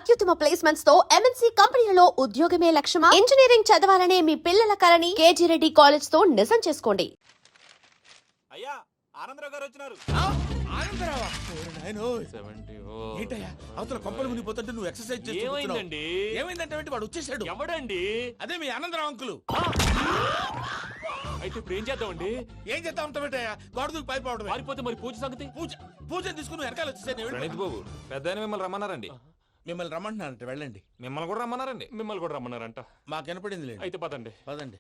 అత్యుత్తమ ప్లేస్మెంట్స్ తో ఎంఎన్సీ కంపెనీలలో ఉద్యోగమే లక్ష్యమా? ఇంజనీరింగ్ చదవాలనే మీ పిల్లల కలని కేజీ రెడ్డి కాలేజ్ తో నిజం చేసుకోండి. అయ్యా ఆనందరావు గారు వచ్చినారు. ఆనందరావా? ఏంటయ్యా అవతల కొంపలు మునిగిపోతుంటే నువ్వు ఎక్సర్సైజ్ చేస్తున్నావు. ఏమైందండి? ఏమైందంటే వాడు వచ్చేసాడు. ఎవడండి? అదే మీ ఆనందరావు అంకులు. అయితే ఇప్పుడు ఏం చేద్దామండి? ఏం చేస్తా ఉంటావేటయ్యా? గోడ దూకి పైపోవడమే. పారిపోతే మరి పూజ సంగతి? పూజ తీసుకుని వెనకాల వచ్చేసాను. ప్రణీత్ బాబు పెద్ద మిమ్మల్ని రమ్మన్నారండి. మిమ్మల్ని రమ్మంటున్నానంటే వెళ్ళండి. మిమ్మల్ని కూడా రమ్మన్నారండి. మిమ్మల్ని కూడా రమ్మన్నారంట. మాకు వినపడింది లేదు. అయితే పదండి. పదండి.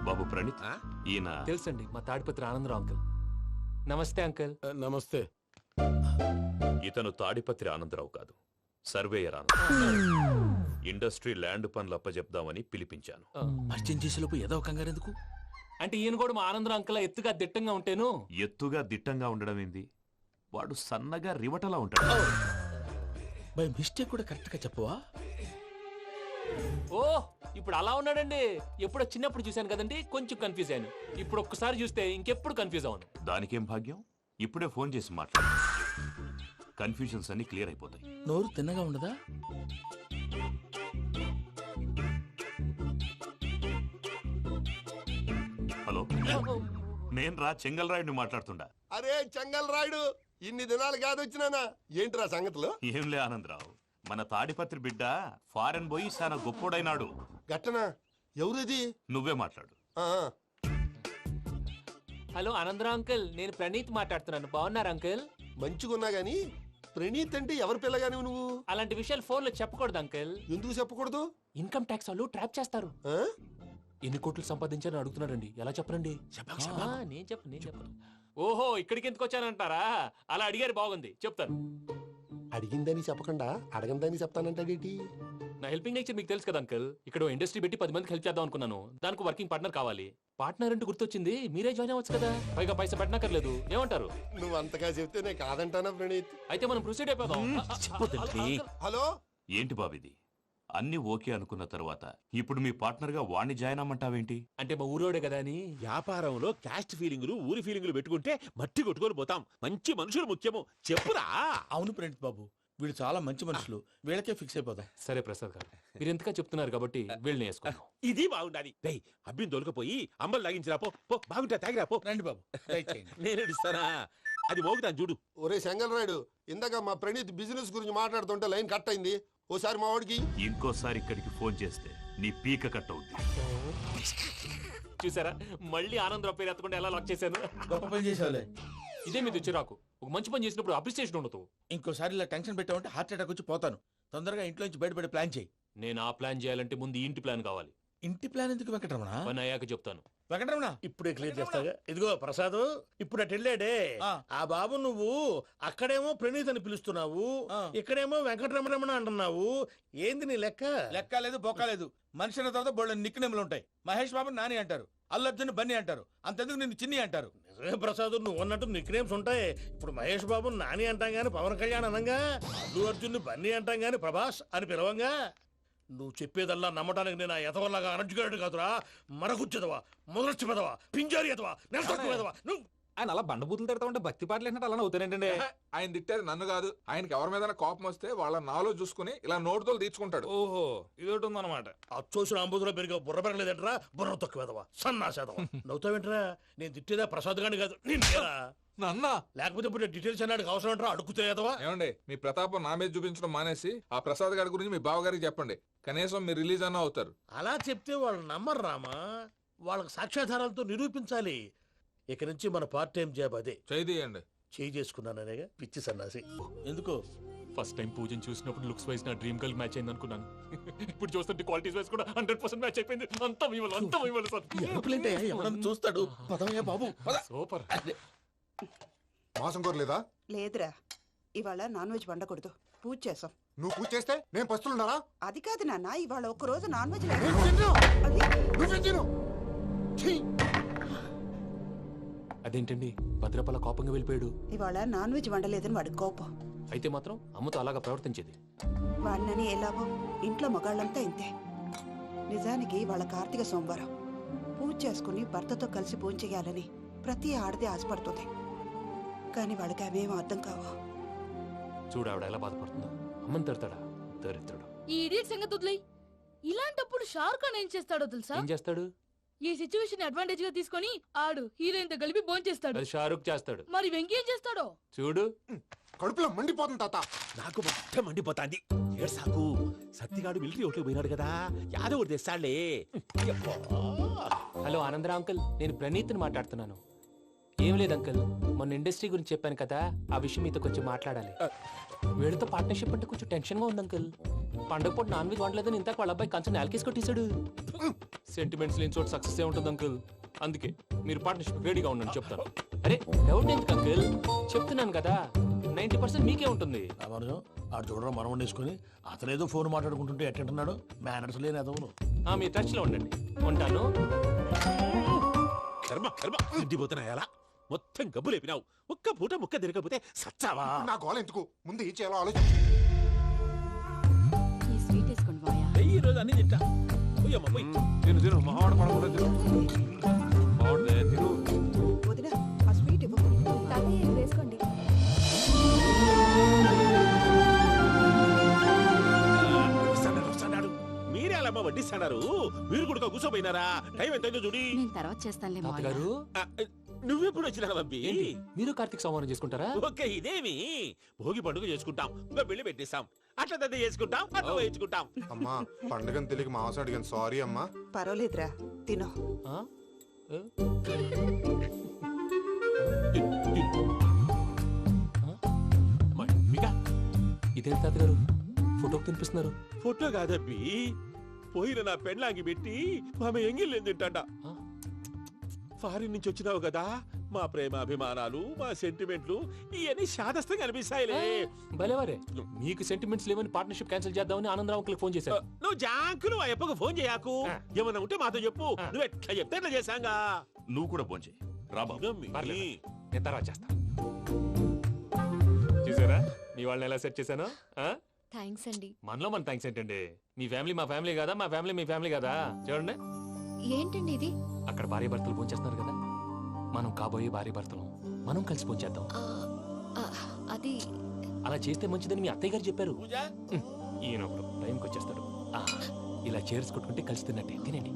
బాబు ప్రణీత్, ఈయన తెలుసండి, మా తాడిపత్రి ఆనందరావు అంకుల్. నమస్తే అంకుల్. నమస్తే. ఇతను తాడిపత్రి ఆనందరావు కాదు, సర్వేయర్ ఆనందరావు. ఇండస్ట్రీ ల్యాండ్ పనులు అప్పచెప్దామని పిలిపించాను. పరిచయం చేసేలోపు ఏదో కంగారు ఎందుకు? అంటే ఈయన కూడా మా ఆనందరావు అంకుల్ ఎత్తుగా దిట్టంగా ఉంటేను. ఎత్తుగా దిట్టంగా ఉండడం ఏంది? వాడు సన్నగా రివటలా ఉంటాడు. బై మిస్టేక్ కూడా కరెక్ట్ గా చెప్పవా? ఓ ఇప్పుడు అలా ఉన్నాడండి. ఎప్పుడో చిన్నప్పుడు చూశాను కదండి, కొంచెం కన్ఫ్యూజ్ అయ్యాను. ఇప్పుడు ఒక్కసారి చూస్తే ఇంకెప్పుడు కన్ఫ్యూజ్ అవును. దానికేం భాగ్యం, ఇప్పుడే ఫోన్ చేసి మాట్లాడు. కన్ఫ్యూజన్స్ అన్ని క్లియర్ అయిపోతాయి. నోరు తిన్నగా ఉండదా? హలో, నేను రా చెంగల్రాయుడిని మాట్లాడుతుండా. అరే చెంగల్ రాయుడు, ఇన్ని దినాలు కాదు వచ్చినానా? ఏంట్రా సంగతులు? ఏంలే ఆనందరావు, మన తాడిపత్రి బిడ్డ ఫారెన్ పోయి చాలా గొప్పోడైనాడు. గట్టనా? ఎవరిది? నువ్వే మాట్లాడు. ఆ, హలో ఆనందరావు అంకుల్, నేను ప్రణీత్ మాట్లాడుతున్నాను. బాగున్నారు అంకుల్? మంచిగున్నా గాని ప్రణీత్ అంటే ఎవరి పిల్లగాని నువ్వు? అలాంటి విషయాలు ఫోన్ లో చెప్పకూడదు అంకుల్. ఎందుకు చెప్పకూడదు? ఇన్కమ్ ట్యాక్స్ వాళ్ళు ట్రాప్ చేస్తారు. ఆ? ఎన్ని కోట్లు సంపాదించాలని అడుగుతున్నారండి. ఎలా చెప్పరండి? నేను చెప్పను. ఓహో, ఇక్కడికి ఎందుకు వచ్చానంటారా? అలా అడిగారు, బాగుంది, చెప్తాను. అడిగిందని చెప్పకుండా అడగందని చెప్తానంటాడేటి? నా హెల్పింగ్ నేచర్ మీకు తెలుసు కదా అంకుల్. ఇక్కడ ఇండస్ట్రీ పెట్టి 10 మందికి హెల్ప్ చేద్దాం అనుకున్నాను. దానికి వర్కింగ్ పార్ట్నర్ కావాలి. పార్ట్నర్ అంటే గుర్తొచ్చింది, మీరే జాయిన్ అవ్వచ్చు కదా. పైగా పైసా పెట్టనక్కర్లేదు. ఏమంటారు? నువ్వు అంతగా చెప్తే నేను కాదంటానా ప్రణీత్? అయితే మనం ప్రొసీడ్ అయిపోదాం. హలో, ఏంటి బాబిది? అన్ని ఓకే అనుకున్న తర్వాత ఇప్పుడు మీ పార్ట్నర్ గా వాణ్ణి జాయిన్ అమ్మంటావేంటి? అంటే మా ఊరోడే కదా అని. వ్యాపారంలో క్యాస్ట్ ఫీలింగులు, ఊరి ఫీలింగులు పెట్టుకుంటే మట్టి కొట్టుకొని పోతాం. మంచి మనుషులు ముఖ్యము. చెప్పురా. అవును ప్రణీత్ బాబు, వీళ్ళు చాలా మంచి మనుషులు. వీళ్ళకే ఫిక్స్ అయిపోదాం. సరే ప్రసాద్ గారు, మీరు ఎంతగా చెప్తున్నారు కాబట్టి వీళ్ళని వేసుకుందాం. ఇది బాగుండాలి. డై అబ్బిని దొలకపోయి అమ్మలు లాగించిరా పో. పో బాగుంటా తాగిరా పో. రండి బాబు, దయచేయండి. నేను ఇస్తానా? అది మోగుతాను చూడు. ఒరే చెంగల్ రాయుడు, ఇందాక మా ప్రణీత్ బిజినెస్ గురించి మాట్లాడుతుంటే లైన్ కట్ అయింది. ఓసారి మా వాడికి. ఇంకోసారి ఇక్కడికి ఫోన్ చేస్తే నీ పీక కట్ అవుద్ది. చూసారా, మళ్ళీ ఆనందరావు పేరు ఎత్తకుండా ఎలా లాక్ చేశాను. గొప్ప పని చేసేవాళ్ళే. ఇదే మీద చిరాకు. ఒక మంచి పని చేసినప్పుడు అప్రిసియేషన్ ఉండదు. ఇంకోసారి ఇలా టెన్షన్ పెట్టామంటే హార్ట్ అటాక్ వచ్చి పోతాను. తొందరగా ఇంట్లో నుంచి బయటపడే ప్లాన్ చేయి. నేను ఆ ప్లాన్ చేయాలంటే ముందు ఈ ఇంటి ప్లాన్ కావాలి. ఇంటి ప్లాన్ ఎందుకు వెంకటరమణ? పని అయ్యాక చెప్తాను. వెంకటరమణ ఇప్పుడే క్లియర్ చేస్తాగా. ఇదిగో ప్రసాద్, ఇప్పుడు అటు వెళ్ళాడే ఆ బాబు, నువ్వు అక్కడేమో ప్రణీత్ అని పిలుస్తున్నావు, ఇక్కడేమో వెంకటరమణ అంటున్నావు. ఏంది నీ లెక్క? లెక్క లేదు, బొక్క లేదు. మనిషి అన్న తర్వాత బోళ్ళ నిక్నెములు ఉంటాయి. మహేష్ బాబు నాని అంటారు, అల్లు అర్జున్ బన్నీ అంటారు, అంతెందుకు నిన్ను చిన్ని అంటారు. నిజమే ప్రసాద్, నువ్వు అన్నట్టు నిక్నేమ్స్ ఉంటాయి. ఇప్పుడు మహేష్ బాబు నాని అంటాం గాని పవన్ కళ్యాణ్ అనంగా, అల్లు అర్జున్ బన్నీ అంటాం గాని ప్రభాస్ అని పిలవంగా. నువ్వు చెప్పేదల్లా నమ్మటానికి నేను ఎతవల్లాగా అనర్జుకేటెడ్ కాదురా. మరగుచ్చదవా, మొదలచ్చి పెదవా, పింజారి ఎదవా, నెలసొక్కుదవా నువ్వు. ఆయన అలా బండబూతులు తిడతా ఉంటే భక్తి పాటలు ఏంటంటే అలా అవుతానంటే. ఆయన తిట్టేది నన్ను కాదు, ఆయనకి ఎవరి మీద కోపం వస్తే వాళ్ళ నాలో చూసుకుని ఇలా నోటుతో తీర్చుకుంటాడు. ఓహో, ఇదొకటి ఉందన్నమాట. అచ్చోసిన అంబుధులో పెరిగే బుర్ర పెరగలేదంటరా, బుర్ర తొక్కువేదవా, సన్నాసేదవా. నవ్వుతావేంట్రా? నేను తిట్టేదా ప్రసాద్ గాని కాదు, నిన్నేరా. నన్నా? లేకపోతే ఇప్పుడు డీటెయిల్స్ అన్నాడు అవసరం అంటారా? అడుగుతాయేదవా. ఏమండి, మీ ప్రతాపం నా మీద చూపించడం మానేసి ఆ ప్రసాద్ గారి గురించి మీ బావగారికి చెప్పండి. కనీసం మీరు రిలీజ్ అన్న అవుతారు. అలా చెప్తే వాళ్ళు నమ్మరు రామా. వాళ్ళకి సాక్ష్యాధారాలతో నిరూపించాలి. ఇక నుంచి మన పార్ట్ టైం జాబ్ అదే. చేయండి. చేయి చేసుకున్నాననేగా పిచ్చి సన్నాసి. ఎందుకు? ఫస్ట్ టైం పూజను చూసినప్పుడు లుక్స్ వైజ్ నా డ్రీమ్ గర్ల్ మ్యాచ్ అయింది అనుకున్నాను. ఇప్పుడు చూస్తుంటే క్వాలిటీస్ వైజ్ కూడా 100% మ్యాచ్ అయిపోయింది. అంతా ఇవ్వాలి సార్. ఎవడన్నా చూస్తాడు. పదవయ్యా బాబు, పద. సూపర్. మాసం కోరలేదా? లేదురా, ఇవాళ నాన్ వెజ్ వండకూడదు. పూజ చేసాం. నువ్వు పూజ చేస్తే నేను పస్తులున్నారా? అది కాదు నాన్న, ఇవాళ ఒక్క రోజు నాన్ వెజ్ అదేంటండి, భద్రపల కోపంగా వెళ్ళిపోయాడు. ఇవాళ నాన్ వెజ్ వండలేదని వాడి కోపం. అయితే మాత్రం అమ్మతో అలాగా ప్రవర్తించేది. వాడినని ఎలాగో ఇంట్లో మగాళ్ళంతా ఇంతే. నిజానికి వాళ్ళ కార్తీక సోమవారం పూజ చేసుకుని భర్తతో కలిసి పూజ చేయాలని ప్రతి ఆడది ఆశపడుతుంది. కానీ వాళ్ళకి అవేమో అర్థం కావు. చూడు ఆవిడ ఎలా బాధపడుతుందో. అమ్మని తిడతాడా దరిద్రుడు. ఈ ఇడియట్ సంగతి వదిలేయ్. ఇలాంటప్పుడు షారుఖ్ ఖాన్ ఏం చేస్తాడో తెలుసా? ఏం చేస్తాడు? ఈ సిచ్యువేషన్ అడ్వాంటేజ్ గా తీసుకొని ఆడు హీరోయిన్ తో కలిపి బోన్ చేస్తాడు. అది షారుఖ్ చేస్తాడు. మరి వెంకీ ఏం చేస్తాడో చూడు. కడుపులో మండిపోతుంది తాత. నాకు మొత్తం మండిపోతాంది. ఏడ్సాకు, సత్తిగాడు మిలిటరీ ఓట్లు పోయినాడు కదా, యాదవ్ ఒకటి తెస్తాడులే. హలో ఆనందరా అంకుల్, నేను ప్రణీత్ని మాట్లాడుతున్నాను. ఏం లేదు అంకుల్, మొన్న ఇండస్ట్రీ గురించి చెప్పాను కదా, ఆ విషయం మీతో కొంచెం మాట్లాడాలి. వీళ్ళతో పార్ట్నర్షిప్ అంటే కొంచెం టెన్షన్ గా ఉంది అంకుల్. పండగ పూట నాన్ వెజ్ వండలేదని ఇంతకు వాళ్ళ అబ్బాయి కంచెం నేలకేసి కొట్టేశాడు. సెంటిమెంట్స్ లేని చోట సక్సెస్ ఏ ఉంటుంది అంకుల్. అందుకే మీరు పార్ట్నర్షిప్ రెడీగా ఉండండి చెప్తాను. అరే డౌట్ ఎందుకు అంకుల్, చెప్తున్నాను కదా 90% మీకే ఉంటుంది. రామానుజం ఆడు చూడడం మనం వండేసుకుని అతనేదో ఫోన్ మాట్లాడుకుంటుంటే ఎట్టంటున్నాడు. మేనర్స్ లేని అదవును. మీ టచ్ లో ఉండండి. ఉంటాను. కర్మ కర్మ, తిండిపోతున్నాయలా మొత్తం గబ్బు లేపినావు. ఒక్క పూట ముక్క తిరగకపోతే సచ్చావా? నా గోల ఎందుకు, ముందు ఈ చేయాలో ఆలోచించు. ఈ స్వీట్ వేసుకోండి బాయా. ఈ రోజు అన్ని తింటా. పోయమ్మ పోయి. తిను తిను, మావాడు పడకుండా తిను. బాగుండే తిను. వదిన ఆ స్వీట్ ఇవ్వు. వేసుకోండి. వస్తాడు. మీరే అలా వడ్డిస్తాడారు. మీరు కూడా కూర్చోపోయినారా? టైం ఎంతైందో చూడి. నేను తర్వాత చేస్తానులే తాతగారు, నువ్వెప్పుడు వచ్చినా బంబి? ఏంటి మీరు కార్తీక్ సంహారం చేసుకుంటారా? ఓకే, ఇదేమి భోగి పండుగ చేసుకుంటాం, ఇంకా పెళ్లి పెట్టేస్తాం, అట్లా దద్ద చేసుకుంటాం, అట్లా వేయించుకుంటాం. అమ్మా పండుగని తెలియక మావస అడిగాను, సారీ అమ్మా. పర్వాలేదురా, తినో. ఆ? ఏ? ఇదేంటి తాతగారు ఫోటోకి తినిపిస్తున్నారు? ఫోటో కాదబ్బి, పోయిన నా పెళ్ళాంగి పెట్టి ఆమె ఎంగిల్లేం తింటాడ. ఫారిన్ నుంచి వచ్చినావు కదా, మా ప్రేమ అభిమానాలు, మా సెంటిమెంట్లు ఇవన్నీ శాదస్తంగా అనిపిస్తాయిలే. భలేవారే, మీకు సెంటిమెంట్స్ లేవని పార్ట్నర్షిప్ క్యాన్సిల్ చేద్దామని ఆనందరావు అంకుల్కి ఫోన్ చేశారు. నువ్వు జాంకులు ఆ అప్పకు ఫోన్ చేయకు. ఏమన్నా ఉంటే మాతో చెప్పు. నువ్వు ఎట్లా చెప్తే ఎట్లా చేశాంగా. నువ్వు కూడా ఫోన్ చేయి. రా బాబు. పర్లేదు, నేను తర్వాత చేస్తా. చూసారా మీ వాళ్ళని ఎలా సెట్ చేశాను? థ్యాంక్స్ అండి. మనలో మన థ్యాంక్స్ ఏంటండి, మీ ఫ్యామిలీ మా ఫ్యామిలీ కదా, మా ఫ్యామిలీ మీ ఫ్యామిలీ కదా. చూడండి, ఏంటండి ఇది? అక్కడ భార్య భర్తలు ఫోన్ చేస్తున్నారు కదా, మనం కాబోయే భార్య భర్తలు మనం కలిసి ఫోన్ చేద్దాం. అది అలా చేస్తే మంచిదని మీ అత్తయ్య గారు చెప్పారు. పూజ ఈయన ఒకడు టైంకి వచ్చేస్తాడు. ఇలా చేర్స్ కొట్టుకుంటే కలిసి తిన్నట్టే తినండి.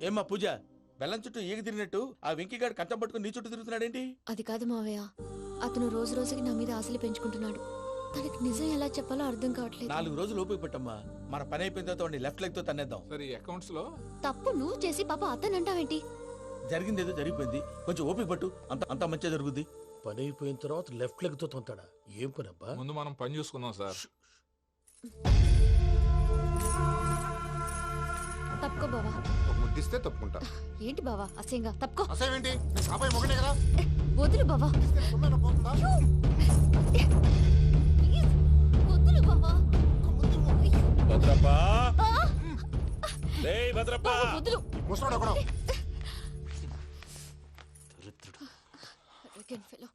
ఏమ్మా పూజ, బెల్లం చుట్టూ ఈగ తిరిగినట్టు ఆ వెంకీగాడు కంచం పట్టుకుని నీ చుట్టూ తిరుగుతున్నాడేంటి? అది కాదు మావయ్య, అతను రోజు రోజుకి నా మీద ఆశలు పెంచుకుంటున్నాడు. తనకి నిజం ఎలా చెప్పాలో అర్థం కావట్లేదు. 4 రోజులు ఓపిక పట్టమ్మా, మన పని అయిపోయిన తర్వాత లెఫ్ట్ లెగ్ తో తన్నేద్దాం. సరే అకౌంట్స్ లో తప్పు నువ్వు చేసి పాప అతను అంటావేంటి? జరిగింది ఏదో జరిగిపోయింది, కొంచెం ఓపిక పట్టు, అంత మంచిగా జరుగుద్ది. పని అయిపోయిన తర్వాత లెఫ్ట్ లెగ్ తో తొంతాడా? ఏం పని అబ్బా? ముందు మనం పని చూసుకుందాం సార్. తప్పుకో బావా. ఒక ముద్దిస్తే తప్పుకుంటా. ఏంటి బావా అసహ్యంగా? తప్పుకో. అసేమేంటి, నీ కాపాయి మొగనే కదా. వదులు బావా. సొమ్మేనా పోతుందా? ప్లీజ్, వదులు బావా. భద్రప్పా, రేయ్ భద్రప్పా. బావా, వదులు. ముసలోడు ఎక్కడో. దరిద్రుడు. Arrogant fellow.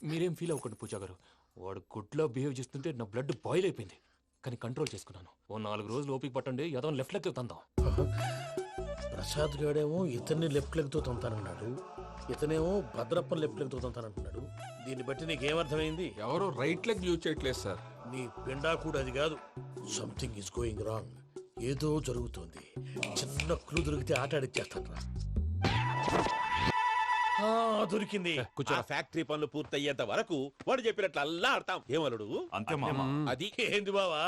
మీరేం ఫీల్ అవ్వకండి పూజా గారు, వాడు గుడ్లో బిహేవ్ చేస్తుంటే నా బ్లడ్ బాయిల్ అయిపోయింది, కానీ కంట్రోల్ చేసుకున్నాను. ఓ 4 రోజులు ఓపిక పట్టండి, ఏదో లెఫ్ట్ లెక్క తందాం. ప్రసాద్ గాడేమో ఇతన్ని లెఫ్ట్ లెగ్ తో తొంతానన్నాడు, ఇతనేమో భద్రప్పని లెఫ్ట్ లెగ్ తో తొంతానంటున్నాడు. దీన్ని బట్టి నీకేమర్థమైంది? ఎవరు రైట్ లెగ్ యూజ్ చేయట్లేదు సార్. నీ పిండా కూడా అది కాదు. Something is going wrong. ఏదో జరుగుతోంది. చిన్న క్లూ దొరికితే ఆట ఆడిచ్చేస్తాను రా. దొరికింది. ఆ ఫ్యాక్టరీ పనులు పూర్తయ్యేంత వరకు వాడు చెప్పినట్లు అల్లా ఆడతాం. ఏమలుడు? అంతే మామ. అది ఏంది బావా,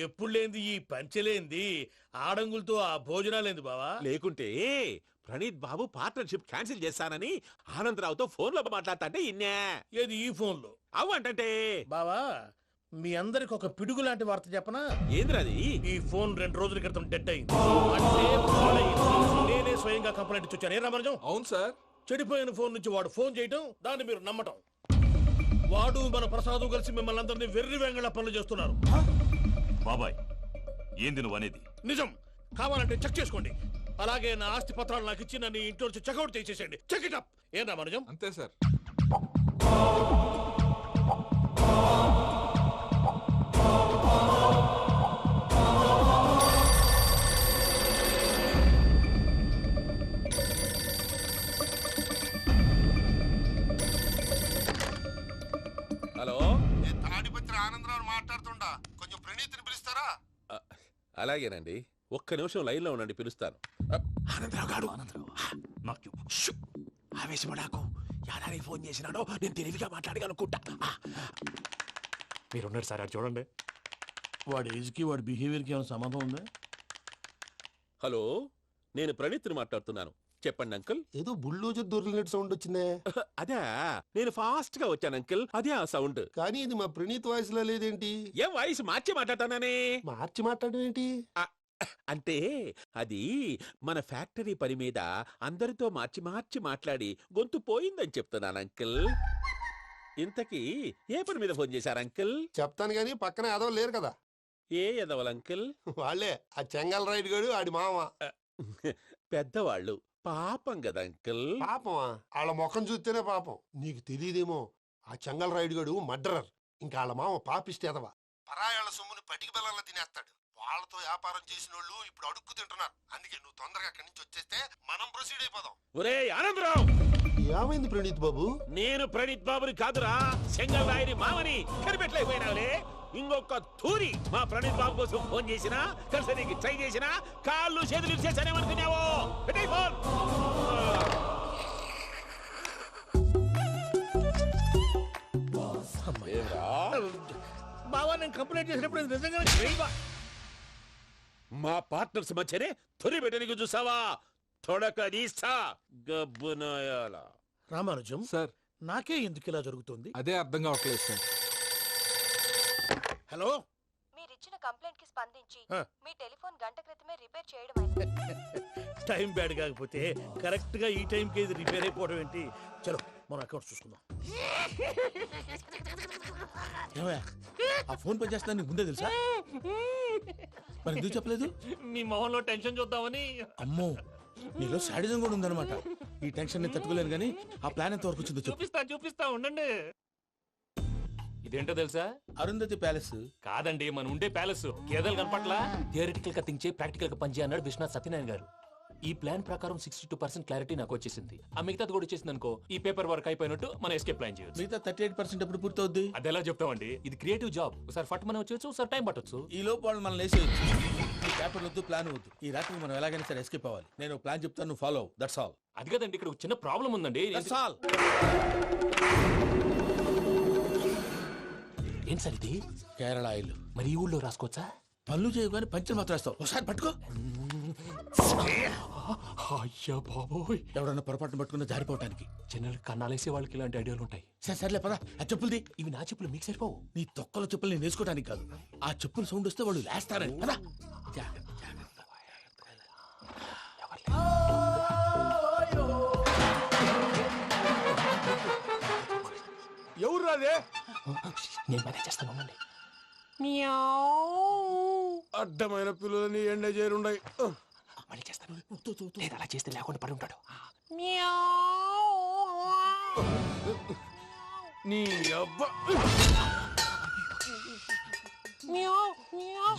ఎప్పుడు లేంది ఈ పంచలేంది, ఆడంగులతో ఆ భోజనాలేంది బావా? లేకుంటే ప్రణీత్ బాబు పార్ట్నర్షిప్ క్యాన్సిల్ చేస్తానని ఆనందరావుతో ఫోన్ లో మాట్లాడతాంటే ఇన్నే. ఏది ఈ ఫోన్ లో? అవు అంటే బావా, మీ అందరికి ఒక పిడుగు లాంటి వార్త చెప్పనా? ఏంద్రది? ఈ ఫోన్ 2 రోజుల క్రితం డెడ్ అయింది. అంటే పాడైంది. నేనే స్వయంగా కంప్లైంట్ ఇచ్చాను. ఏ రామరాజం? అవును సార్. చెడిపోయిన ఫోన్ నుంచి వాడు ఫోన్ చేయటం, దాన్ని మీరు నమ్మటం. వాడు మన ప్రసాదు కలిసి మిమ్మల్ని అందరినీ వెర్రి వెంగళ పనులు చేస్తున్నారు. బాబాయ్, ఏంది నువ్వు అనేది? నిజం. కావాలంటే చెక్ చేసుకోండి. అలాగే నా ఆస్తి పత్రాలు నాకు ఇచ్చి నన్ను ఇంట్లో నుంచి చెక్అౌట్ చేసేసండి. Check it up. ఏం రామరాజం? అంతే సార్. హలో నేను తాడిపత్రి ఆనందరావు మాట్లాడుతుండా, కొంచెం ప్రణీతిని పిలుస్తారా? అలాగేనండి, ఒక్క నిమిషం లైన్ లో ఉండండి, పిలుస్తాను. ఆనందరావు గారు, ఆవేశపడాకు. యాదారి ఫోన్ చేసినాడో నేను తెలివిగా మాట్లాడగలనుకుంటా. మీరున్నారు సార్, అది చూడండి. వాడి ఏజ్కి వాడి బిహేవియర్కి ఏమైనా సంబంధం ఉందా? హలో, నేను ప్రణీత్ని మాట్లాడుతున్నాను. చెప్పండి అంకుల్. ఏదో బుల్డోజర్ దొరికినట్టు సౌండ్ వచ్చిందే. అదే, నేను ఫాస్ట్ గా వచ్చాను అంకుల్, అదే ఆ సౌండ్. కానీ ఇది మా ప్రణీత్ వాయిస్ లో లేదేంటి? ఏ వాయిస్ మార్చి మాట్లాడతాననే? మార్చి మాట్లాడడం ఏంటి? అంటే అది మన ఫ్యాక్టరీ పని మీద అందరితో మార్చి మార్చి మాట్లాడి గొంతు పోయిందని చెప్తున్నాను అంకుల్. ఇంతకీ ఏ పని మీద ఫోన్ చేశారు అంకుల్? చెప్తాను గానీ పక్కన ఏదో లేరు కదా. ఏ ఎదవలు అంకుల్? వాళ్ళే ఆ చెంగల్ రైడ్ గడు ఆడి మామ. పెద్దవాళ్ళు, పాపం కదా అంకుల్. పాపమా? వాళ్ళ ముఖం చూస్తేనే పాపం. నీకు తెలియదేమో, ఆ చెంగల్ రైడ్ గడు మర్డరర్. ఇంకా వాళ్ళ మామ పాపిస్తే ఎదవా. పరాయాళ్ళ సొమ్ముని పటికి బెల్లంలో తినేస్తాడు. వాళ్ళతో వ్యాపారం చేసిన వాళ్ళు ఇప్పుడు అడుక్కు తింటున్నారు. అందుకే నువ్వు తొందరగా అక్కడి నుంచి వచ్చేస్తే మనం ప్రొసీడ్ అయిపోదాం. ఒరే ఆనందరావు! ఏమైంది ప్రణీత్ బాబు? నేను ప్రణీత్ బాబుని కాదురా, సెంగల్ రాయని మామని. కనిపెట్టలేకపోయినావులే. ఇంకొక తూరి మా ప్రణీత్ బాబు కోసం ఫోన్ చేసినా, కలిసి నీకు ట్రై చేసినా కాళ్ళు చేతులు ఇచ్చేసానేమనుకున్నావు. పెట్టేయ్ ఫోన్. బావా, నేను కంప్లైంట్ చేసినప్పుడు ఇది నిజంగానే చేయవా? మా పార్ట్నర్స్ మధ్యనే తొలి పెట్టడానికి చూసావా? తొడక నీస్తా గబ్బునాయాల. రామానుజం సార్, నాకే ఎందుకు ఇలా జరుగుతుంది? అదే అర్థం కావట్లేదు సార్. హలో, మీరిచ్చిన కంప్లైంట్ కి స్పందించి ఆ. మీ టెలిఫోన్ గంట క్రితమే రిపేర్ చేయడం టైం బ్యాడ్ కాకపోతే కరెక్ట్ గా ఈ టైంకి ఇది రిపేర్ అయిపోవడం ఏంటి? చలో మన అకౌంట్ చూసుకుందాం. ఏమయ్యా, ఆ ఫోన్ పని చేస్తున్నా నీకు ముందే తెలుసా? మరి ఎందుకు చెప్పలేదు? మీ మొహంలో టెన్షన్ చూద్దామని. అమ్మో, నీలో శాడిజం కూడా ఉందన్నమాట. ఈ టెన్షన్ నేను తట్టుకోలేను కానీ ఆ ప్లాన్ ఎంత వరకు వచ్చిందో చెప్పు. చూపిస్తా ఉండండి. ఇదేంటో తెలుసా? అరుంధతి ప్యాలెస్ కాదండి, మన ఉండే ప్యాలెస్. గేదెలు కనపట్లా? థియరిటికల్ గా థింక్ చేయి, ప్రాక్టికల్ గా పనిచేయ అన్నాడు విశ్వనాథ్ సత్యనారాయణ గారు. ఈ ప్లాన్ ప్రకారం 62% క్లారిటీ నాకు వచ్చేసింది. ఆ మిగతాది కూడా వచ్చేసింది అనుకో, ఈ పేపర్ వర్క్ అయిపోయినట్టు మనం ఎస్కేప్ ప్లాన్ చేయొచ్చు. మిగతా 38% ఎప్పుడు పూర్తవుద్ది? అది ఎలా చెప్తామండి? ఇది క్రియేటివ్ జాబ్. ఒకసారి ఫట్ మనం వచ్చేయచ్చు, ఒకసారి టైం పట్టొచ్చు. ఈ లోపు వాళ్ళు మనం లేసేయచ్చు. ఈ పేపర్ వద్దు, ప్లాన్ వద్దు. ఈ రాత్రి మనం ఎలాగైనా సరే ఎస్కేప్ అవ్వాలి. నేను ప్లాన్ చెప్తాను, నువ్వు ఫాలో. That's all. అది కదండి, ఇక్కడ ఒక చిన్న ప్రాబ్లం ఉందండి. That's all. ఏం సార్ ఇది? కేరళ ఆయిల్. మరి ఈ ఊళ్ళో రాసుకోవచ్చా? పనులు చేయగానే పంచర్ మాత్రం వేస్తావు. ఒకసారి పట్టుకో. అయ్యా బాబోయ్, ఎవడన్నా పొరపాటున పట్టుకున్న జారిపోవటానికి. జనరల్ కన్నాలేసే వాళ్ళకి ఇలాంటి ఐడియాలు ఉంటాయి. సర్లే పదా, ఆ చెప్పులది. ఇవి నా చెప్పులు, మీకు సరిపోవు. నీ తొక్కల చెప్పులు నేను వేసుకోవడానికి కాదు, ఆ చెప్పులు సౌండ్ వస్తే వాళ్ళు లేస్తారని. పదా. ఎవరు రాదే? నేను మేనేజ్ చేస్తాను, ఉండండి. అడ్డమైన పిల్లలని ఎండ చేరుండయి. మళ్ళీ చేస్తాను. లేదు, అలా చేస్తే లేకుండా పడి ఉంటాడు. నీ అబ్బా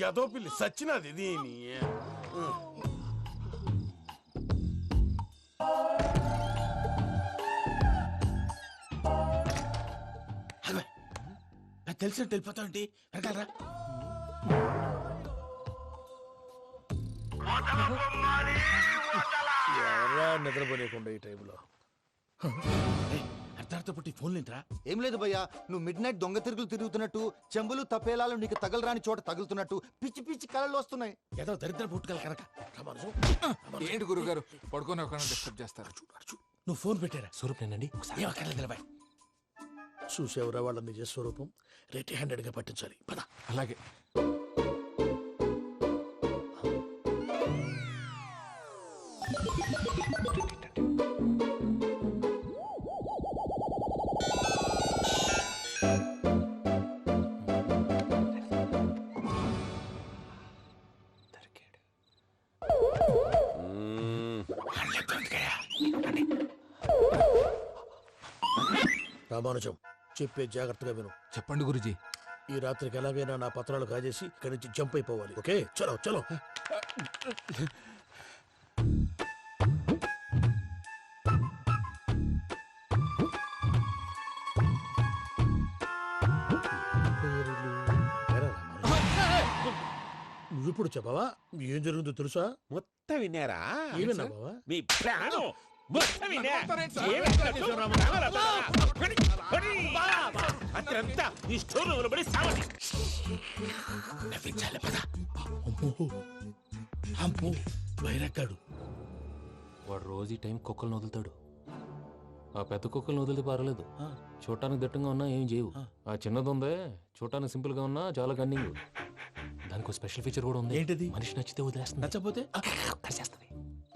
జతో పిల్లి సచ్చినది దీని. తెలిసినట్టు వెళ్ళిపోతావంటి వెనకాలరా. ఎవరా నిద్రపోలేకుండా ఈ టైంలో? అర్ధార్థ పుట్టి ఫోన్ లేంట్రా. ఏం లేదు భయ్యా, నువ్వు మిడ్ నైట్ దొంగ తిరుగులు తిరుగుతున్నట్టు, చెంబులు తపేలాలు నీకు తగలరాని చోట తగులుతున్నట్టు పిచ్చి పిచ్చి కళలు వస్తున్నాయి. ఏదో దరిద్ర పుట్టుకల కనుక. ఏంటి గురుగారు పడుకొని ఒక డిస్టర్బ్ చేస్తారు? నువ్వు ఫోన్ పెట్టారా? స్వరూప్ నేనండి. ఏం అక్కర్లేదు నిలబాయ్. చూసేవరా వాళ్ళ నిజ స్వరూపం. రెట్టి హ్యాండెడ్ గా పట్టించాలి. పద. అలాగే. రామానుజం, చెప్పే జాగ్రత్తగా విను. చెప్పండి గురుజీ. ఈ రాత్రికి ఎలాగైనా నా పత్రాలు కాజేసి ఇక్కడి నుంచి జంప్ అయిపోవాలి. ఓకే, చలో చలో. నువ్విప్పుడు చెప్పవా ఏం జరుగుతుందో తెలుసా? మొత్తం విన్నారా? ఏమన్నా బావా? మీ ప్రాణం మొత్తం విన్నా. అత్రంతా ఈ స్టోర్ రూమ్ లో పడి సావండి. నవ్వించాలి పద. అమ్మో వైరక్కాడు. వాడు రోజు ఈ టైం కుక్కలను వదులుతాడు. ఆ పెద్ద కుక్కలను వదిలితే పర్వాలేదు, చూడటానికి దట్టంగా ఉన్నా ఏం చేయవు. ఆ చిన్నది ఉందే, చూడటానికి సింపుల్ గా ఉన్నా చాలా కన్నింగ్. దానికి ఒక స్పెషల్ ఫీచర్ కూడా ఉంది. ఏంటిది? మనిషి నచ్చితే వదిలేస్తుంది, నచ్చపోతే కరిచేస్తుంది.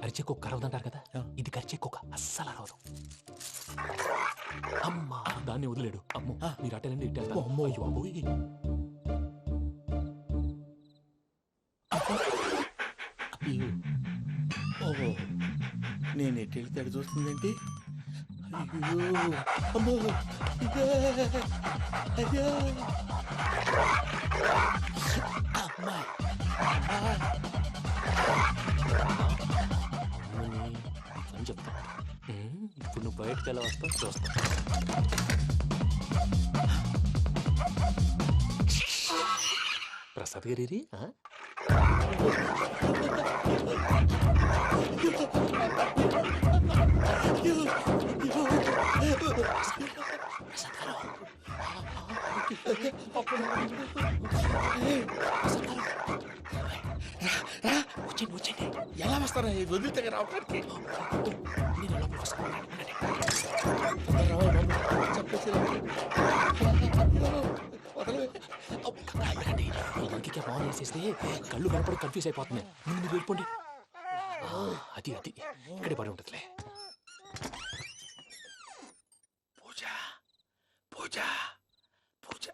అరిచే కుక్క అరవదంటారు కదా, ఇది కరిచే కుక్క అస్సలు అరవదు. అమ్మా దాన్ని వదిలేడు. అమ్మో మీరు అటెండి ఇటు వెళ్తారు. అమ్మో అయ్యో అబ్బోయ్. ఓహో నేను ఎటు వెళ్తాడు చూస్తుందేంటి? అయ్యో అమ్మో ఇదే అయ్యో అమ్మా అని చెప్తా. ఇప్పుడు నువ్వు బయటకు ఎలా వస్తావు చూస్తా. ప్రసాద్ గారి వచ్చండి. ఎలా వస్తారా వదిలితే రావడానికి? బాగా వేసేస్తే కళ్ళు కనపడి కన్ఫ్యూజ్ అయిపోతున్నాయి. మీరు వెళ్ళిపోండి. అది అది ఇక్కడే పడి ఉంటుందిలే. పూజ పూజ పూజ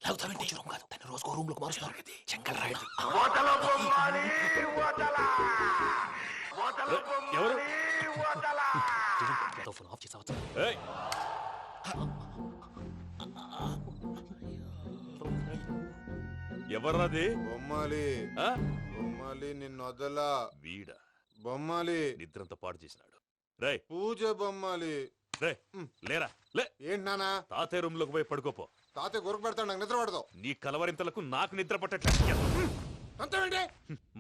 లాగుతామంటే రూమ్ కాదు, తను రోజుకో రూమ్ లోకి మారుస్తారు కదా. చెంగల్ రాయుడు ఎవరు? ఫోన్ ఆఫ్ చేసావచ్చు. ఎవర్రాది? బొమ్మాలి బొమ్మాలి నిన్ను వదలా. వీడ బొమ్మాలి నిద్రంతా పాడు చేసినాడు. రే పూజ బొమ్మాలి. రే లేరా లే. ఏంటి నానా? తాతయ్య రూమ్ లోకి పోయి పడుకోపో. తాతయ్య గురకు పెడతాడు, నాకు నిద్ర పడతావు. నీ కలవరింతలకు నాకు నిద్ర పట్టట్లేదు. అంతేంటి?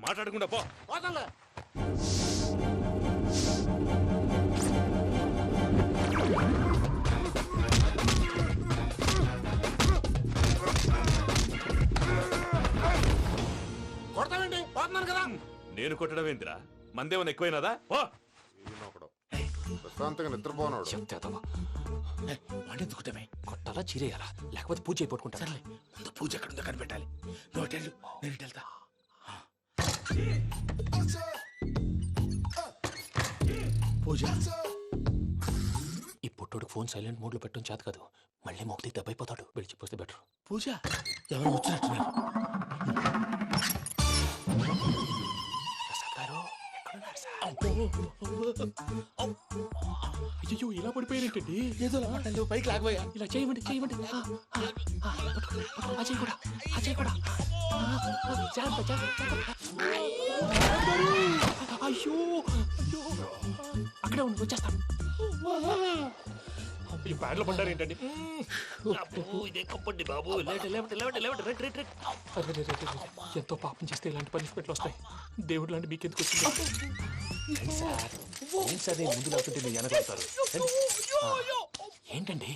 మాట్లాడకుండా పో. పోతాలే. కొడతావేంటి? పోతున్నాను కదా. నేను కొట్టడం ఏంటిరా? మందేమన్నా ఎక్కువైనదా? ఓ ప్రశాంతంగా నిద్రపోనాడు. చెప్తావా వాడెందుకుంటామే? కొట్టాలా చీరేయాలా లేకపోతే పూజ అయిపోట్టుకుంటా. సర్లే ముందు పూజ ఎక్కడుందో కనిపెట్టాలి. నువ్వు వెళ్ళు, నేను ఇటు వెళ్తా. పూజ ఈ పొట్టోడికి ఫోన్ సైలెంట్ మోడ్ లో పెట్టడం చేత కాదు. మళ్ళీ మొక్కి దెబ్బైపోతాడు. విడిచిపోతే బెటర్. పూజ ఎవరు వచ్చినట్టున్నారు? ప్రసాద్ గారు ఎక్కడున్నారు సార్? అయ్యో ఇలా పడిపోయారేంటండి? ఏదో మాటలు పైకి లాగబోయా. ఇలా చేయమండి చేయమండి. అజయ్ కూడా అజయ్ కూడా జాగ్రత్త జాగ్రత్త. అయ్యో అయ్యో అక్కడే ఉండి వచ్చేస్తాను. ఈ బ్యాగ్ లో పడ్డారు ఏంటండి? ఎంతో పాపం చేస్తే ఇలాంటి పనిష్మెంట్లు వస్తాయి. దేవుడు లాంటి మీకెందుకు వచ్చింది? ఏం సార్ ముందు లేకుంటే మీరు వెనకాడతారు. ఏంటండి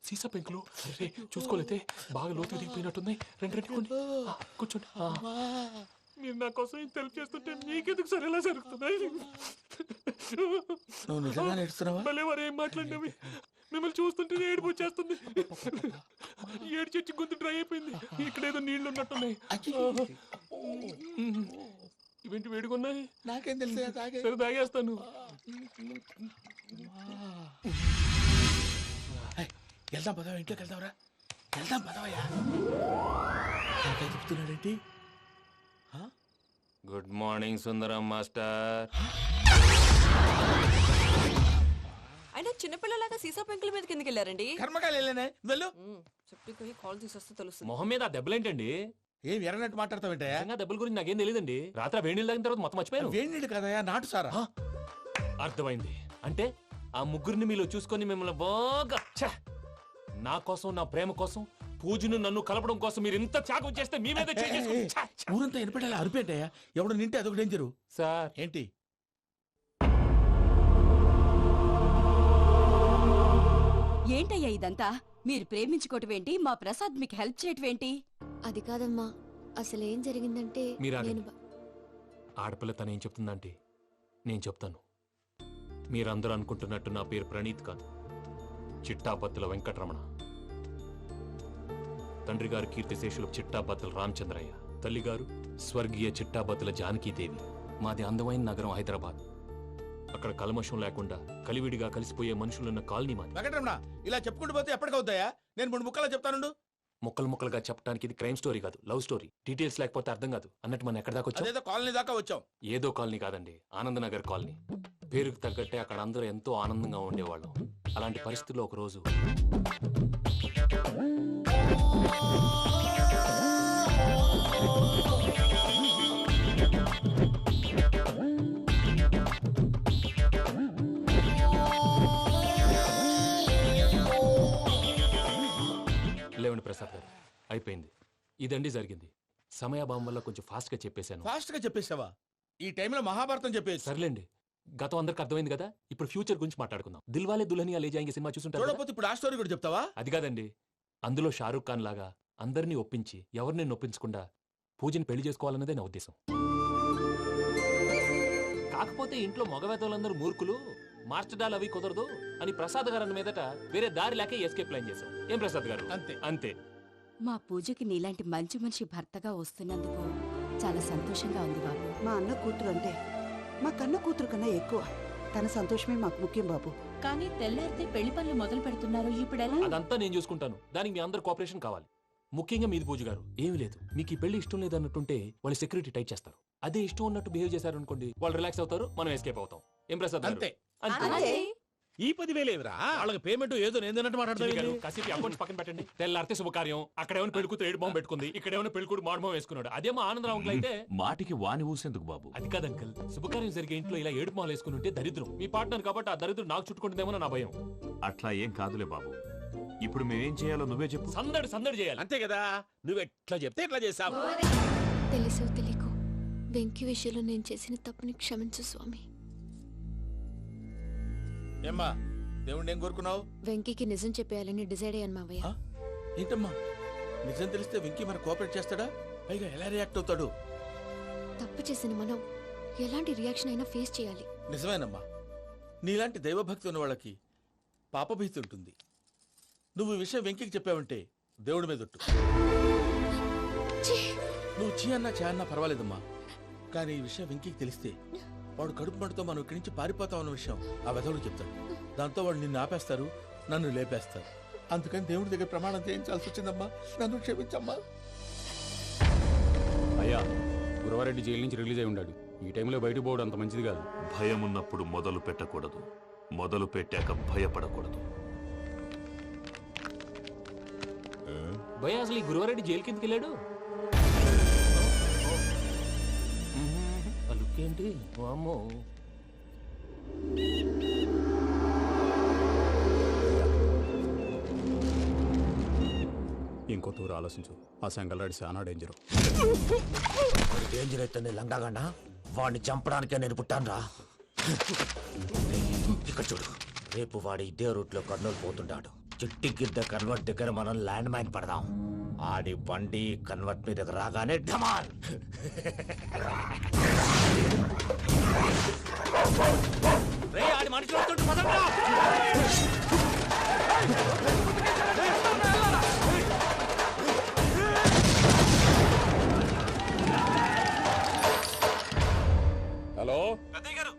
సీసా పెంకులు? అరే చూసుకోలేతే బాగా లోతు దిగిపోయినట్టున్నాయి. రెండు రెండు కూర్చోండి. మీరు నా కోసం ఇంత హెల్ప్ చేస్తుంటే మీకెందుకు సరే ఎలా జరుగుతున్నాయి? నువ్వు నిజంగా నేర్చుతున్నావా? మళ్ళీ వారు ఏం మాట్లాడినవి? మిమ్మల్ని చూస్తుంటే ఏడుపు వచ్చేస్తుంది. ఏడు చెచ్చి గొంతు డ్రై అయిపోయింది. ఇక్కడ ఏదో నీళ్లు ఉన్నట్టున్నాయి. ఇవేంటి వేడుకున్నాయి? నాకేం తెలుసు, సరే తాగేస్తాను. వెళ్దాం పదవా, ఇంట్లోకి వెళ్దాంరా. వెళ్దాం పదవయ్యా. నాకై చెప్తున్నాడేంటి? గుడ్ మార్నింగ్ సుందరం మాస్టర్. అయినా చిన్నపిల్లలాగా సీసా పెంకుల మీద కిందకి వెళ్ళారండి. కర్మకాయలు వెళ్ళానే, వెళ్ళు. చెప్పి కాల్ తీసేస్తే తెలుస్తుంది. మొహం మీద ఆ దెబ్బలేంటండి? ఏం ఎర్రనట్టు మాట్లాడతావేంటయా? దెబ్బల గురించి నాకేం తెలియదండి. రాత్రి వేడి నీళ్ళు తాగిన తర్వాత మొత్తం మర్చిపోయాను. వేడి నీళ్ళు కదయా, నాటు సారా. అర్థమైంది. అంటే ఆ ముగ్గురిని మీలో చూసుకొని మిమ్మల్ని బాగా నా కోసం నా ప్రేమ కోసం పూజను నన్ను కలపడం కోసం మీరు ఇంత త్యాగం చేస్తే మీ మీద చేయి చేసుకుని- ఛ, ఛ. ఊరంతా వినపడేలా అరిపేంటయ్యా ఎవడు నింటే అదొక డేంజరు సార్ ఏంటి ఏంటయ్యా ఇదంతా మీరు ప్రేమించుకోవటం ఏంటి మా ప్రసాద్ మీకు హెల్ప్ చేయటం ఏంటి అది కాదమ్మా అసలు ఏం జరిగిందంటే మీరు ఆగండి. నేను ఆడపిల్ల తనేం చెప్తుందంటే నేను చెప్తాను. మీరందరూ అనుకుంటున్నట్టు నా పేరు ప్రణీత్ కాదు, చిట్టాబత్తుల వెంకటరమణ. తండ్రి గారు కీర్తిశేషులు చిట్టాబత్తుల రామచంద్రయ్య, తల్లిగారు స్వర్గీయ చిట్టాబత్తుల జానకీదేవి. మాది అందమైన నగరం హైదరాబాద్. అక్కడ కల్మషం లేకుండా కలివిడిగా కలిసిపోయే మనుషులున్న కాలనీ మాది. వెంకటరమణ ఇలా చెప్పుకుంటూ పోతే ఎప్పటికవుతాయా నేను 3 ముక్కలా చెప్తానుండు ముక్కలు ముక్కలుగా చెప్పడానికి ఇది క్రైమ్ స్టోరీ కాదు, లవ్ స్టోరీ. డీటెయిల్స్ లేకపోతే అర్థం కాదు. అన్నట్టు మనం ఎక్కడ దాకా వచ్చాం? అదేదో కాలనీ దాకా వచ్చాం. ఏదో కాలనీ కాదండి, ఆనందనగర్ కాలనీ. పేరుకు తగ్గట్టే అక్కడ అందరూ ఎంతో ఆనందంగా ఉండేవాళ్ళం. అలాంటి పరిస్థితుల్లో ఒక రోజు లేవండి ప్రసాద్ గారు, అయిపోయింది. ఇదండి జరిగింది. సమయాభావం వల్ల కొంచెం ఫాస్ట్ గా చెప్పేశాను. ఫాస్ట్ గా చెప్పేసావా? ఈ టైంలో మహాభారతం చెప్పేసి సర్లేండి, గతం అందరికి అర్థమైంది కదా. ఇప్పుడు ఫ్యూచర్ గురించి మాట్లాడుకుందాం. దిల్వాలే దుల్హనియా లే జాయేంగే సినిమా చూసుంటారు కదా? చూడకపోతే ఇప్పుడు ఆ స్టోరీ కూడా చెప్తావా? అది కాదండి, అందులో షారూక్ ఖాన్ లాగా అందరినీ ఒప్పించి ఎవరిని నొప్పించకుండా పూజని పెళ్లి చేసుకోవాలన్నదే నా ఉద్దేశం. కాకపోతే ఇంట్లో మగవేతలందరూ మూర్ఖులు, మార్చడాలు అవి కుదరదు అని ప్రసాద్ గారు అన్న మీదట వేరే దారి లేక ఎస్కేప్ ప్లాన్ చేశాం. ఏం ప్రసాద్ గారు? అంతే అంతే. మా పూజకి నీలాంటి మంచి మనిషి భర్తగా వస్తున్నందుకు చాలా సంతోషంగా ఉంది బాబు. మా అన్న కూతురు అంటే మా కన్న కూతురు కన్నా ఎక్కువ. తన సంతోషమే మాకు ముఖ్యం బాబు. కానీ తెల్లారితే పెళ్లి పనులు మొదలు పెడుతున్నారు, ఇప్పుడెలా? అదంతా నేను చూసుకుంటాను. దానికి మీ అందరు కోఆపరేషన్ కావాలి. ముఖ్యంగా మీది పూజ గారు. ఏమీ లేదు, మీకు ఈ పెళ్లి ఇష్టం లేదు అన్నట్టుంటే వాళ్ళు సెక్యూరిటీ టైట్ చేస్తారు. అదే ఇష్టం ఉన్నట్టు బిహేవ్ చేశారు అనుకోండి, వాళ్ళు రిలాక్స్ అవుతారు, మనం ఎస్కేప్ అవుతాం. ఏం ప్రసాద్ గారు? అంతే. అంతే. ఈ 10,000 ఏమిరా వాళ్ళకి పేమెంట్ ఏదో నేందన్నట్టు చిన్ని గారు, మాట్లాడతాను. కాసేపు అకౌంట్స్ పక్కన పెట్టండి. తెల్లారితే శుభకార్యం. అక్కడేమో పెళ్ళికూతురు ఏడు బాంబు పెట్టుకుంది, ఇక్కడేమో పెళ్ళికూడు మాడు బాంబు వేసుకున్నాడు. అదేమో ఆనందరావు అంకుల్ అయితే మాటికి వాని ఊసేందుకు బాబు? అది కాదు అంకుల్, శుభకార్యం జరిగే ఇంట్లో ఇలా ఏడు మాలు వేసుకుని ఉంటే దరిద్రం. మీ పార్ట్నర్ కాబట్టి ఆ దరిద్రం నాకు చుట్టుకుంటుందేమో నా భయం. అట్లా ఏం కాదులే బాబు. ఇప్పుడు మేమేం చేయాలో నువ్వే చెప్పు. సందడి సందడి చేయాలి. అంతే కదా, నువ్వు ఎట్లా చెప్తే ఎట్లా చేసావు. తెలుసో తెలియకో వెంకీ విషయంలో నేను చేసిన తప్పుని క్షమించు స్వామి. ఏమ్మా దేవుణ్ణి ఏం కోరుకున్నావు? వెంకీకి నిజం చెప్పేయాలని డిసైడ్ అయ్యాను మావయ్య. ఏంటమ్మా నిజం తెలిస్తే వెంకీ మన కోఆపరేట్ చేస్తాడా? పైగా ఎలా రియాక్ట్ అవుతాడు? తప్పు చేసిన మనం ఎలాంటి రియాక్షన్ అయినా ఫేస్ చేయాలి. నిజమేనమ్మా, నీలాంటి దైవభక్తి ఉన్న వాళ్ళకి పాపభీతి ఉంటుంది. నువ్వు ఈ విషయం వెంకీకి చెప్పావంటే దేవుడి మీద ఒట్టు. నువ్వు చీ అన్నా చే అన్నా పర్వాలేదమ్మా, కానీ ఈ విషయం వెంకీకి తెలిస్తే వాడు కడుపు మంటతో మనం ఇక్కడి నుంచి పారిపోతాం అన్న విషయం ఆ వెధవుడు చెప్తాడు. దాంతో వాడు నిన్ను ఆపేస్తారు, నన్ను లేపేస్తారు. అందుకని దేవుడి దగ్గర ప్రమాణం చేయించాల్సి వచ్చిందమ్మా, నన్ను క్షమించమ్మా. అయ్యా, గురవారెడ్డి జైలు నుంచి రిలీజ్ అయి ఉన్నాడు. ఈ టైంలో బయటకు పోవడం అంత మంచిది కాదు. భయం ఉన్నప్పుడు మొదలు పెట్టకూడదు, మొదలు పెట్టాక భయపడకూడదు. భయ అసలు ఈ గురువారెడ్డి జైలు కిందకి వెళ్ళాడు. ఆ లుక్ ఏంటి? వామ్మో. ఇంకో తూరు ఆలోచించు. ఆ సంగల్రాడి చాలా డేంజర్. డేంజర్ అయితే లంగాగండా వాడిని చంపడానికే నేను పుట్టానురా. ఇక్కడ చూడు, రేపు వాడు ఇదే రూట్ లో కర్నూలు పోతుంటాడు. చిట్టి గిద్ద కన్వర్ట్ దగ్గర మనం ల్యాండ్ మైన్ పడదాం. ఆడి బండి కన్వర్ట్ మీద రాగానే ఢమాల్. ఆడి మనుషులు వస్తుంటే పదండ్రా. హలో పెద్దయ్య గారు,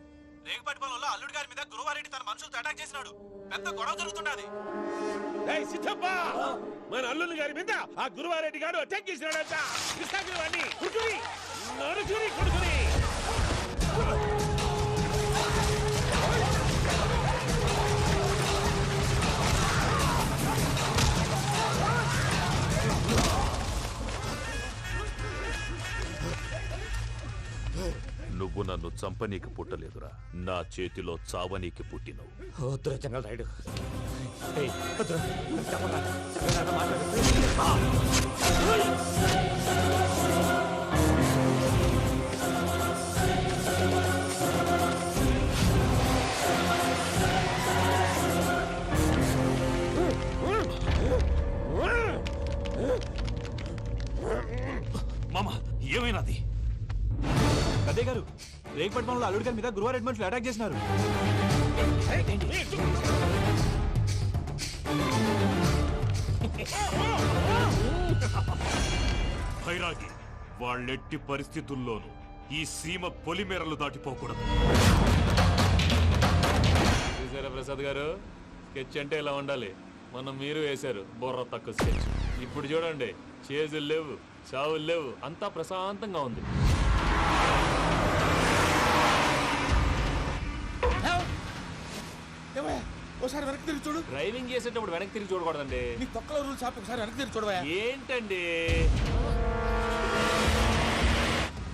రేగుపాటి పొలంలో అల్లుడి గారి మీద గురువారెడ్డి తన మనుషులతో అటాక్ చేసినాడు. పెద్ద గొడవ జరుగుతున్నది. ఏయ్ సిద్ధప్ప, మన అల్లుని గారి మీద ఆ గురువారెడ్డి గారు అటాక్ చేసినాడంట. కృష్ణాగిరి వాడిని కుడుకుని నరుకుని కొడుకుని. నువ్వు నన్ను చంపనీకి పుట్టలేదురా, నా చేతిలో చావనీకి పుట్టినవు. వద్దురా చెంగల్ రైడు, మామ ఏమైనాది? అదే గారు రేగపట్నంలో అల్లుడి గారి మీద గురువారెడ్డి మనుషులు అటాక్ చేసినారు. భైరాగి వాళ్ళెట్టి పరిస్థితుల్లోనూ ఈ సీమ పొలిమేరలు దాటిపోకూడదు. చూసారా ప్రసాద్ గారు, స్కెచ్ అంటే ఇలా ఉండాలి. మనం మీరు వేశారు బుర్ర తక్కువ స్కెచ్. ఇప్పుడు చూడండి, చేజులు లేవు, చావులు లేవు, అంతా ప్రశాంతంగా ఉంది. ఒకసారి వెనక్కి తిరిగి చూడు. డ్రైవింగ్ చేసేటప్పుడు వెనక్కి తిరిగి చూడకూడదండి. నీ తొక్కలో రూల్స్ ఆపి ఒకసారి వెనక్కి తిరిగి చూడవా. ఏంటండి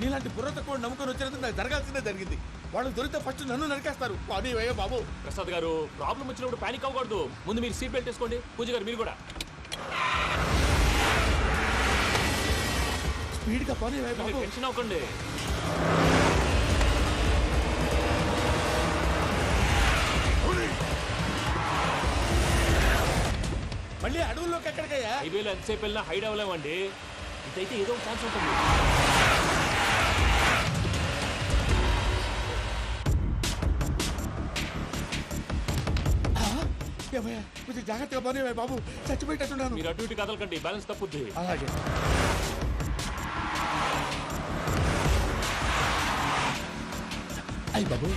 నీలాంటి బుర్ర తక్కువ నమ్ముకొని వచ్చినందుకు నాకు జరగాల్సిందే జరిగింది. వాళ్ళు దొరికితే ఫస్ట్ నన్ను నరికేస్తారు. పానీ వయ్యా బాబు. ప్రసాద్ గారు, ప్రాబ్లం వచ్చినప్పుడు పానిక్ అవ్వకూడదు. ముందు మీరు సీట్ బెల్ట్ వేసుకోండి. పూజ గారు మీరు కూడా స్పీడ్ గా పానీ వయ్యా బాబు. టెన్షన్ అవ్వకండి. మళ్ళీ అడవుల్లోకి ఎక్కడికయ్యా? హైవేలో ఎంతసేపు వెళ్ళినా హైడ్ అవ్వలేమండి. ఇదైతే ఏదో ఒక ఛాన్స్ ఉంటుంది. ఏమయ్యా కొంచెం జాగ్రత్తగా పానీ వయ్యా బాబు. చచ్చిపోయేటట్టున్నాను. మీరు అటు ఇటు కదలకండి, బ్యాలెన్స్ తప్పుద్ది. అలాగే. అయ్యి బాబు.